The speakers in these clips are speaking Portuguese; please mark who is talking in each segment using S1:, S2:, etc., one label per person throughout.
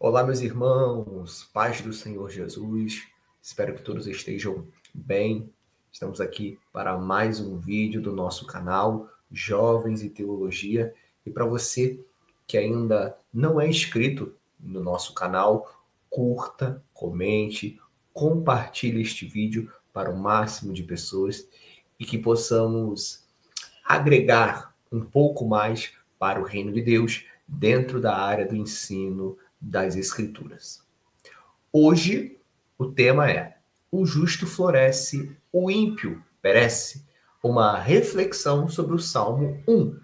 S1: Olá, meus irmãos, paz do Senhor Jesus. Espero que todos estejam bem. Estamos aqui para mais um vídeo do nosso canal Jovens e Teologia. E para você que ainda não é inscrito no nosso canal, curta, comente, compartilhe este vídeo para o máximo de pessoas e que possamos agregar um pouco mais para o reino de Deus dentro da área do ensino das Escrituras. Hoje, o tema é: o justo floresce, o ímpio perece. Uma reflexão sobre o Salmo 1.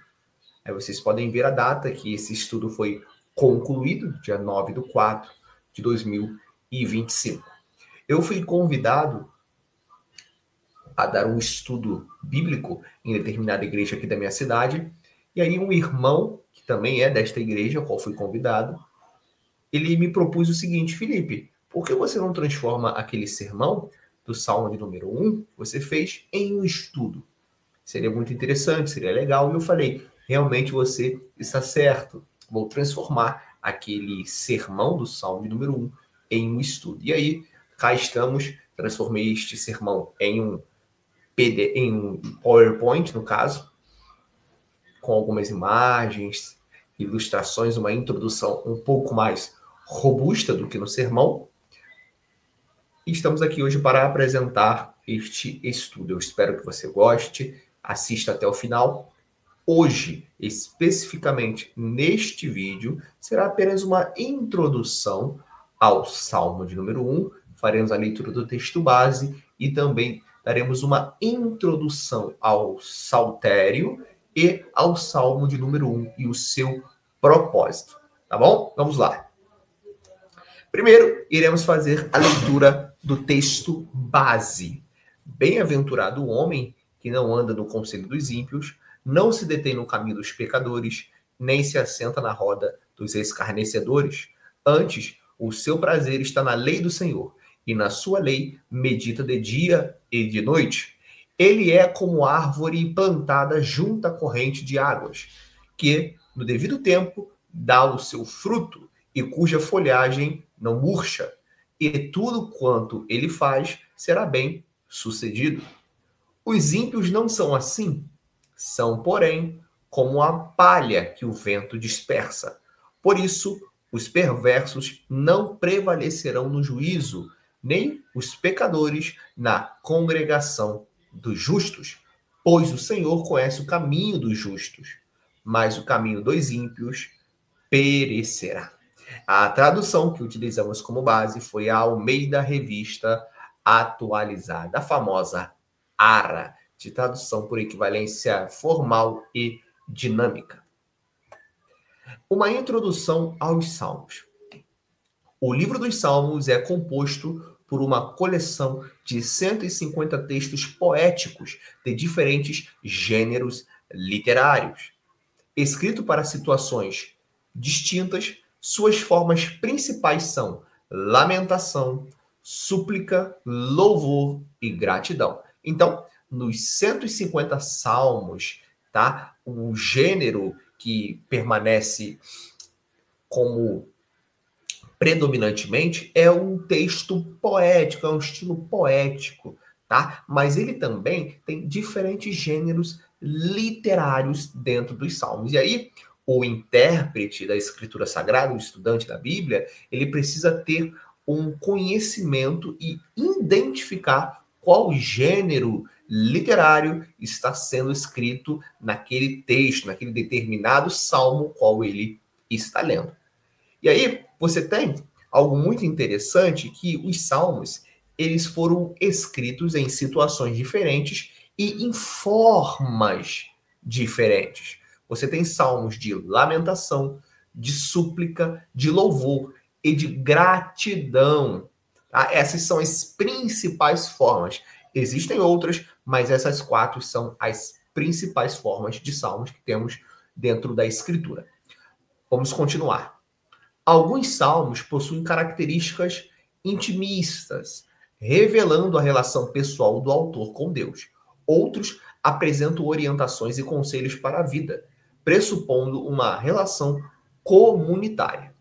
S1: Aí vocês podem ver a data que esse estudo foi concluído, dia 9/4 de 2025. Eu fui convidado a dar um estudo bíblico em determinada igreja aqui da minha cidade, e aí um irmão, que também é desta igreja, ao qual fui convidado, ele me propôs o seguinte: Felipe, por que você não transforma aquele sermão do Salmo de número 1 que você fez em um estudo? Seria muito interessante, seria legal. E eu falei, realmente você está certo. Vou transformar aquele sermão do Salmo de número 1 em um estudo. E aí, cá estamos, transformei este sermão em um PowerPoint, no caso, com algumas imagens, ilustrações, uma introdução um pouco mais robusta do que no sermão. E estamos aqui hoje para apresentar este estudo. Eu espero que você goste, assista até o final. Hoje, especificamente neste vídeo, será apenas uma introdução ao Salmo de número 1. Faremos a leitura do texto base e também daremos uma introdução ao Saltério e ao Salmo de número 1 e o seu propósito. Tá bom? Vamos lá. Primeiro, iremos fazer a leitura do texto base. Bem-aventurado o homem que não anda no conselho dos ímpios, não se detém no caminho dos pecadores, nem se assenta na roda dos escarnecedores. Antes, o seu prazer está na lei do Senhor, e na sua lei medita de dia e de noite. Ele é como árvore plantada junto à corrente de águas, que, no devido tempo, dá o seu fruto, e cuja folhagem não murcha, e tudo quanto ele faz será bem sucedido. Os ímpios não são assim, são, porém, como a palha que o vento dispersa. Por isso, os perversos não prevalecerão no juízo, nem os pecadores na congregação dos justos, pois o Senhor conhece o caminho dos justos, mas o caminho dos ímpios perecerá. A tradução que utilizamos como base foi a Almeida Revista Atualizada, a famosa ARA, de tradução por equivalência formal e dinâmica. Uma introdução aos Salmos. O livro dos Salmos é composto por uma coleção de 150 textos poéticos de diferentes gêneros literários. Escrito para situações distintas, suas formas principais são lamentação, súplica, louvor e gratidão. Então, nos 150 salmos, tá? O gênero que permanece como predominantemente é um texto poético, é um estilo poético, tá? Mas ele também tem diferentes gêneros literários dentro dos salmos. E aí, o intérprete da Escritura Sagrada, o estudante da Bíblia, ele precisa ter um conhecimento e identificar qual gênero literário está sendo escrito naquele texto, naquele determinado salmo qual ele está lendo. E aí, você tem algo muito interessante, que os salmos, eles foram escritos em situações diferentes e em formas diferentes. Você tem salmos de lamentação, de súplica, de louvor e de gratidão. Tá? Essas são as principais formas. Existem outras, mas essas 4 são as principais formas de salmos que temos dentro da Escritura. Vamos continuar. Alguns salmos possuem características intimistas, revelando a relação pessoal do autor com Deus. Outros apresentam orientações e conselhos para a vida, pressupondo uma relação comunitária.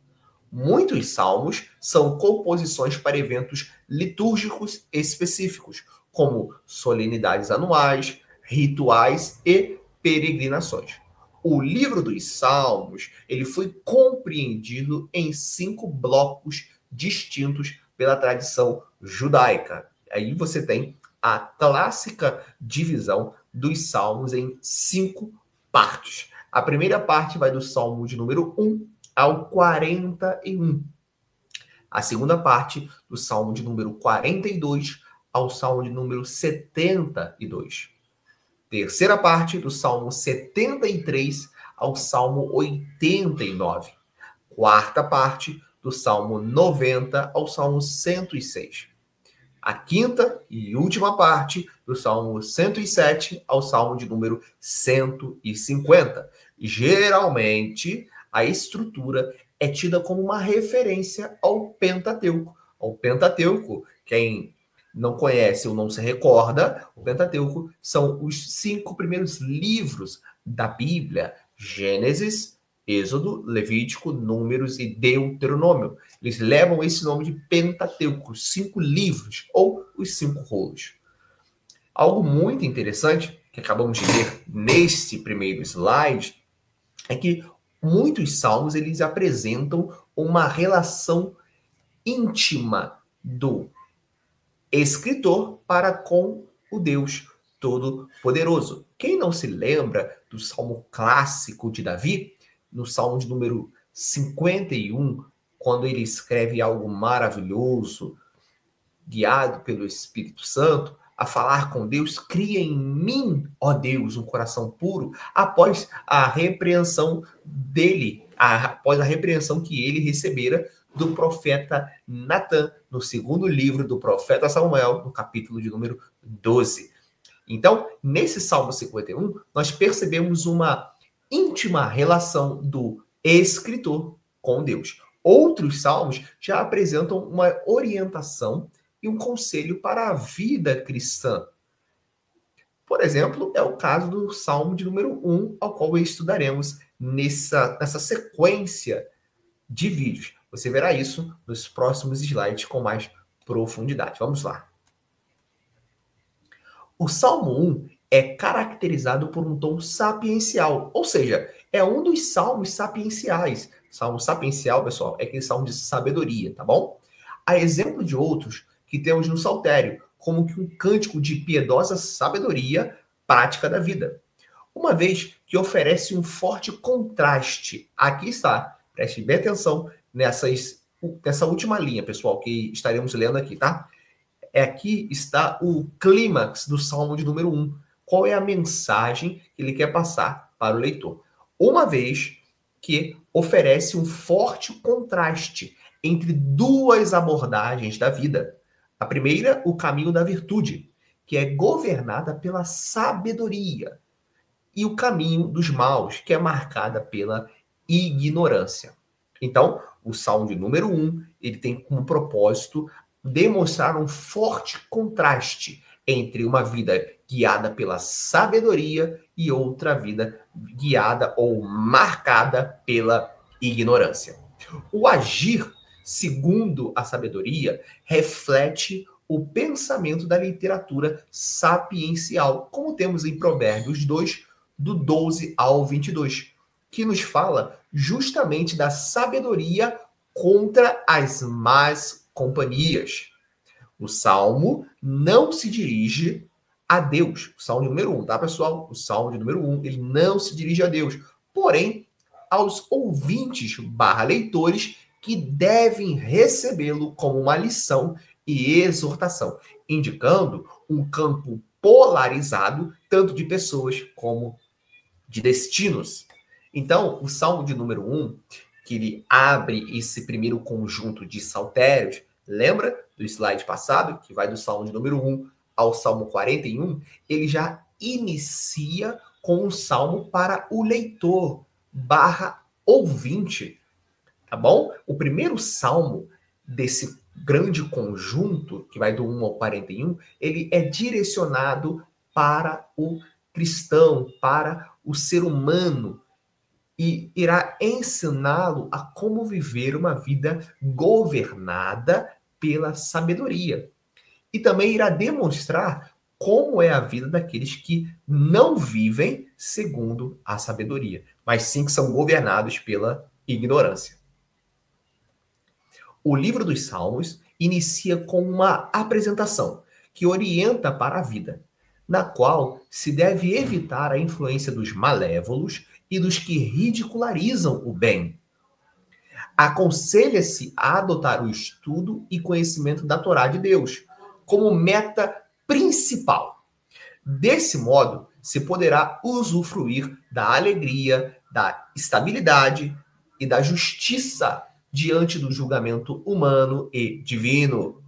S1: Muitos salmos são composições para eventos litúrgicos específicos, como solenidades anuais, rituais e peregrinações. O livro dos Salmos ele foi compreendido em 5 blocos distintos pela tradição judaica. Aí você tem a clássica divisão dos Salmos em 5 partes. A primeira parte vai do Salmo de número 1 ao 41. A segunda parte do Salmo de número 42 ao Salmo de número 72. Terceira parte do Salmo 73 ao Salmo 89. Quarta parte do Salmo 90 ao Salmo 106. A quinta e última parte do Salmo 107 ao Salmo de número 150. Geralmente, a estrutura é tida como uma referência ao Pentateuco. O Pentateuco, quem não conhece ou não se recorda, o Pentateuco são os 5 primeiros livros da Bíblia: Gênesis, Êxodo, Levítico, Números e Deuteronômio. Eles levam esse nome de Pentateuco, 5 livros, ou os 5 rolos. Algo muito interessante, que acabamos de ver neste primeiro slide, é que muitos salmos eles apresentam uma relação íntima do escritor para com o Deus Todo-Poderoso. Quem não se lembra do salmo clássico de Davi, no salmo de número 51, quando ele escreve algo maravilhoso, guiado pelo Espírito Santo, a falar com Deus: cria em mim, ó Deus, um coração puro, após a repreensão dele, após a repreensão que ele recebera do profeta Natã, no segundo livro do profeta Samuel, no capítulo de número 12. Então, nesse Salmo 51, nós percebemos uma íntima relação do escritor com Deus. Outros salmos já apresentam uma orientação e um conselho para a vida cristã. Por exemplo, é o caso do Salmo de número 1, ao qual estudaremos nessa sequência de vídeos. Você verá isso nos próximos slides com mais profundidade. Vamos lá. O Salmo 1 é caracterizado por um tom sapiencial, ou seja, é um dos salmos sapienciais. Salmo sapiencial, pessoal, é aquele salmo de sabedoria, tá bom? A exemplo de outros que temos no Saltério, como que um cântico de piedosa sabedoria prática da vida. Uma vez que oferece um forte contraste. Aqui está, preste bem atenção nessa última linha, pessoal, que estaremos lendo aqui, tá? Aqui está o clímax do Salmo de número 1. Qual é a mensagem que ele quer passar para o leitor? Uma vez que oferece um forte contraste entre duas abordagens da vida. A primeira, o caminho da virtude, que é governada pela sabedoria, e o caminho dos maus, que é marcada pela ignorância. Então, o Salmo de número 1, ele tem como propósito demonstrar um forte contraste entre uma vida guiada pela sabedoria e outra vida guiada ou marcada pela ignorância. O agir segundo a sabedoria reflete o pensamento da literatura sapiencial, como temos em Provérbios 2, do 12 ao 22, que nos fala justamente da sabedoria contra as más companhias. O Salmo não se dirige a Deus. O Salmo número 1, tá, pessoal? O Salmo de número 1, ele não se dirige a Deus. Porém, aos ouvintes / leitores que devem recebê-lo como uma lição e exortação, indicando um campo polarizado, tanto de pessoas como de destinos. Então, o Salmo de número 1, que ele abre esse primeiro conjunto de saltérios, lembra do slide passado, que vai do Salmo de número 1 ao Salmo 41, ele já inicia com um salmo para o leitor / ouvinte, tá bom? O primeiro salmo desse grande conjunto, que vai do 1 ao 41, ele é direcionado para o cristão, para o ser humano, e irá ensiná-lo a como viver uma vida governada pela sabedoria. E também irá demonstrar como é a vida daqueles que não vivem segundo a sabedoria, mas sim que são governados pela ignorância. O livro dos Salmos inicia com uma apresentação que orienta para a vida, na qual se deve evitar a influência dos malévolos e dos que ridicularizam o bem. Aconselha-se a adotar o estudo e conhecimento da Torá de Deus como meta principal. Desse modo, se poderá usufruir da alegria, da estabilidade e da justiça diante do julgamento humano e divino.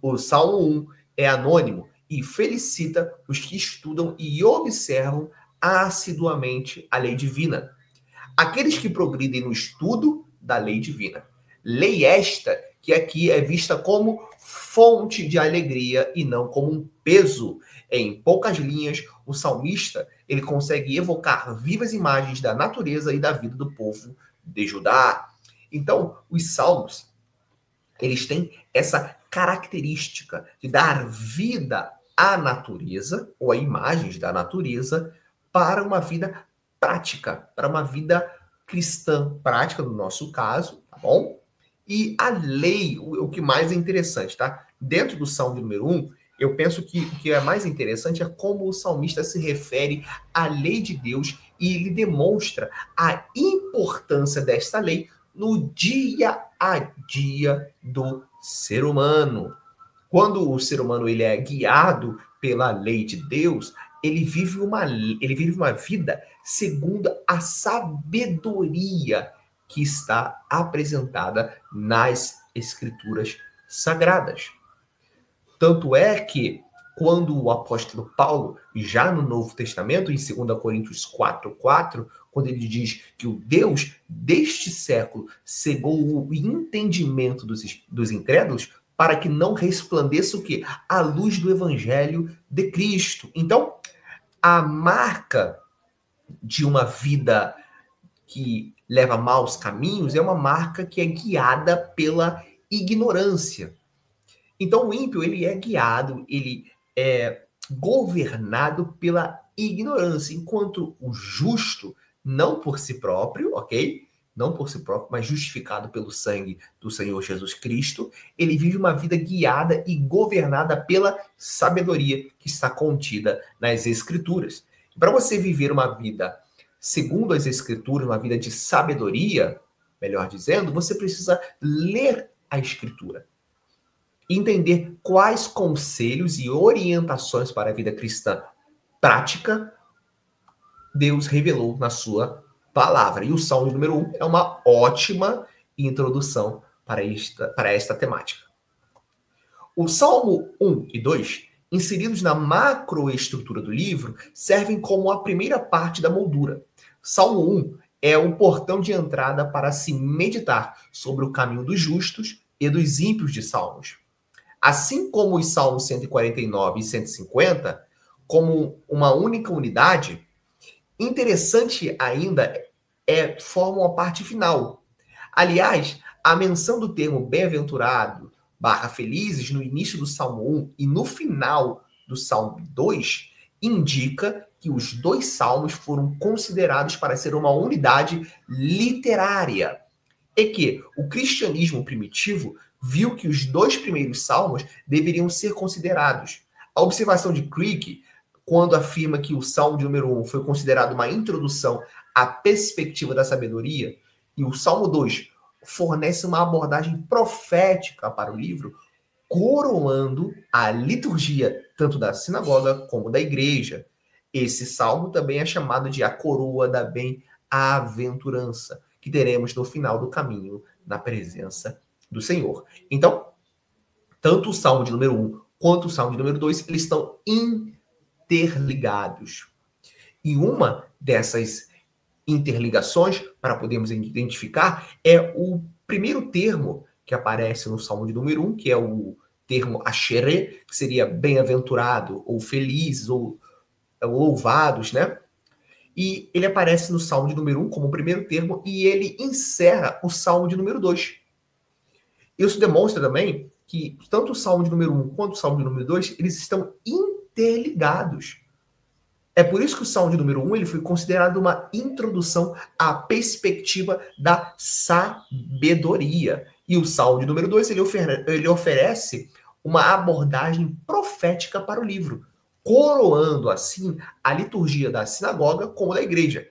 S1: O Salmo 1 é anônimo e felicita os que estudam e observam assiduamente a lei divina. Aqueles que progridem no estudo da lei divina. Lei esta que aqui é vista como fonte de alegria e não como um peso. Em poucas linhas, o salmista ele consegue evocar vivas imagens da natureza e da vida do povo de Judá. Então, os salmos, eles têm essa característica de dar vida à natureza, ou a imagens da natureza, para uma vida prática, para uma vida cristã prática, no nosso caso, tá bom? E a lei, o que mais é interessante, tá? Dentro do Salmo número 1, eu penso que o que é mais interessante é como o salmista se refere à lei de Deus e ele demonstra a importância desta lei no dia a dia do ser humano. Quando o ser humano ele é guiado pela lei de Deus, ele vive uma vida segundo a sabedoria que está apresentada nas Escrituras Sagradas. Tanto é que, quando o apóstolo Paulo, já no Novo Testamento, em 2 Coríntios 4:4, quando ele diz que o Deus deste século cegou o entendimento dos incrédulos para que não resplandeça o quê? A luz do evangelho de Cristo. Então, a marca de uma vida que leva maus caminhos é uma marca que é guiada pela ignorância. Então, o ímpio, ele é guiado, ele é governado pela ignorância, enquanto o justo, não por si próprio, ok? Não por si próprio, mas justificado pelo sangue do Senhor Jesus Cristo, ele vive uma vida guiada e governada pela sabedoria que está contida nas Escrituras. Para você viver uma vida segundo as Escrituras, uma vida de sabedoria, melhor dizendo, você precisa ler a Escritura. Entender quais conselhos e orientações para a vida cristã prática Deus revelou na sua palavra. E o Salmo número 1 é uma ótima introdução para esta temática. O Salmo 1 e 2, inseridos na macroestrutura do livro, servem como a primeira parte da moldura. Salmo 1 é o portão de entrada para se meditar sobre o caminho dos justos e dos ímpios de Salmos. Assim como os Salmos 149 e 150, como uma única unidade, interessante ainda formam a parte final. Aliás, a menção do termo bem-aventurado / felizes no início do Salmo 1 e no final do Salmo 2 indica que os dois salmos foram considerados para ser uma unidade literária e que o cristianismo primitivo viu que os dois primeiros salmos deveriam ser considerados. A observação de Crick, quando afirma que o Salmo de número 1 foi considerado uma introdução à perspectiva da sabedoria, e o Salmo 2 fornece uma abordagem profética para o livro, coroando a liturgia tanto da sinagoga como da igreja. Esse salmo também é chamado de a coroa da bem-aventurança, que teremos no final do caminho na presença do Senhor. Então, tanto o Salmo de número 1 quanto o Salmo de número 2, eles estão interligados. E uma dessas interligações, para podermos identificar, é o primeiro termo que aparece no Salmo de número 1, que é o termo asherê, que seria bem-aventurado, ou felizes, ou louvados, né? E ele aparece no Salmo de número 1 como o primeiro termo e ele encerra o Salmo de número 2. Isso demonstra também que tanto o Salmo de número 1 quanto o Salmo de número 2, eles estão interligados. É por isso que o Salmo de número 1 ele foi considerado uma introdução à perspectiva da sabedoria. E o Salmo de número 2 ele oferece uma abordagem profética para o livro, coroando assim a liturgia da sinagoga como da igreja.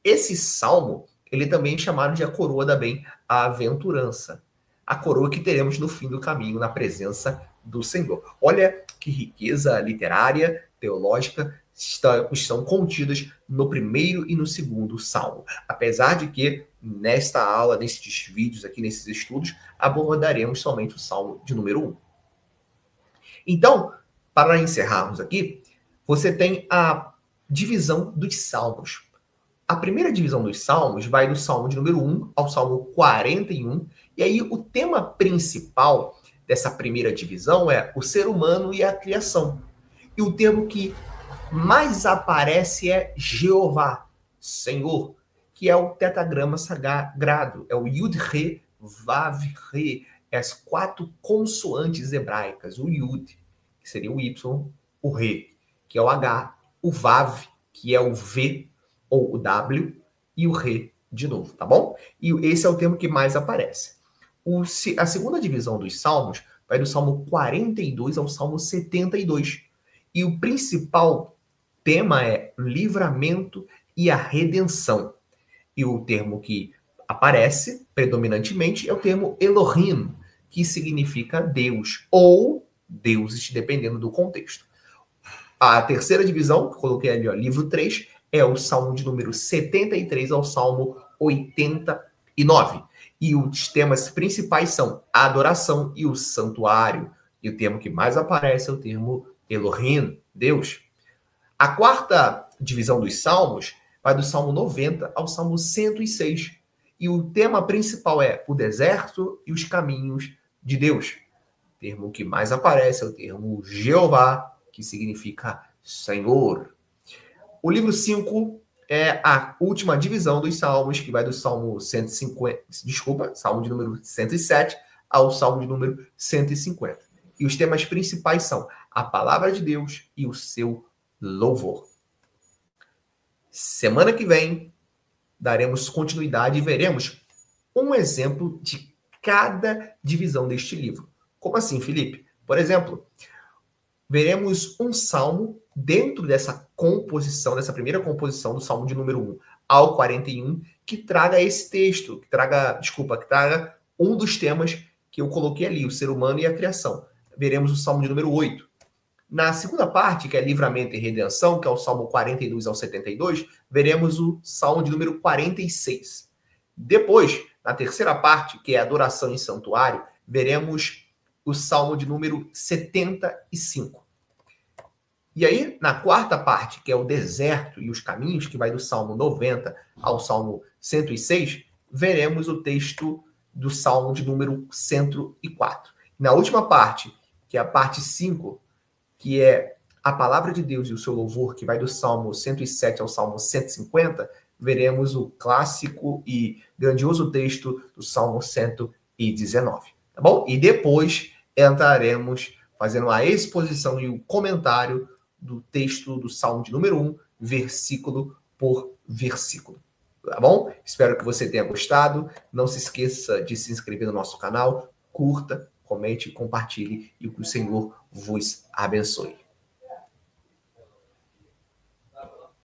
S1: Esse salmo, ele também é chamado de a coroa da bem-aventurança. A coroa que teremos no fim do caminho, na presença do Senhor. Olha que riqueza literária, teológica, estão contidas no primeiro e no segundo salmo. Apesar de que, nesta aula, nesses vídeos aqui, nesses estudos, abordaremos somente o salmo de número 1. Então, para encerrarmos aqui, você tem a divisão dos salmos. A primeira divisão dos salmos vai do salmo de número 1 ao salmo 41, e aí o tema principal dessa primeira divisão é o ser humano e a criação. E o termo que mais aparece é Jeová, Senhor, que é o tetragrama sagrado, é o Yud, Re, Vav, Re, as 4 consoantes hebraicas, o Yud, que seria o Y, o Re, que é o H, o Vav, que é o V, ou o W, e o Re de novo, tá bom? E esse é o termo que mais aparece. A segunda divisão dos salmos vai do salmo 42 ao salmo 72. E o principal tema é livramento e a redenção. E o termo que aparece predominantemente é o termo Elohim, que significa Deus, ou deuses, dependendo do contexto. A terceira divisão, que eu coloquei ali, ó, livro 3, é o salmo de número 73 ao salmo 89. E os temas principais são a adoração e o santuário. E o termo que mais aparece é o termo Elohim, Deus. A quarta divisão dos salmos vai do salmo 90 ao salmo 106. E o tema principal é o deserto e os caminhos de Deus. O termo que mais aparece é o termo Jeová, que significa Senhor. O livro 5 é a última divisão dos salmos, que vai do salmo 150, salmo de número 107 ao salmo de número 150. E os temas principais são a palavra de Deus e o seu louvor. Semana que vem, daremos continuidade e veremos um exemplo de cada divisão deste livro. Como assim, Felipe? Por exemplo, veremos um salmo dentro dessa composição, dessa primeira composição do salmo de número 1 ao 41, que traga esse texto, que traga um dos temas que eu coloquei ali, o ser humano e a criação. Veremos o salmo de número 8. Na segunda parte, que é livramento e redenção, que é o salmo 42 ao 72, veremos o salmo de número 46. Depois, na terceira parte, que é adoração e santuário, veremos o salmo de número 75. E aí, na quarta parte, que é o deserto e os caminhos, que vai do salmo 90 ao salmo 106, veremos o texto do salmo de número 104. Na última parte, que é a parte 5, que é a palavra de Deus e o seu louvor, que vai do salmo 107 ao salmo 150, veremos o clássico e grandioso texto do salmo 119. Tá bom? E depois entraremos fazendo a exposição e o comentário do texto do salmo de número 1, versículo por versículo. Tá bom? Espero que você tenha gostado. Não se esqueça de se inscrever no nosso canal, curta, comente, compartilhe e que o Senhor vos abençoe.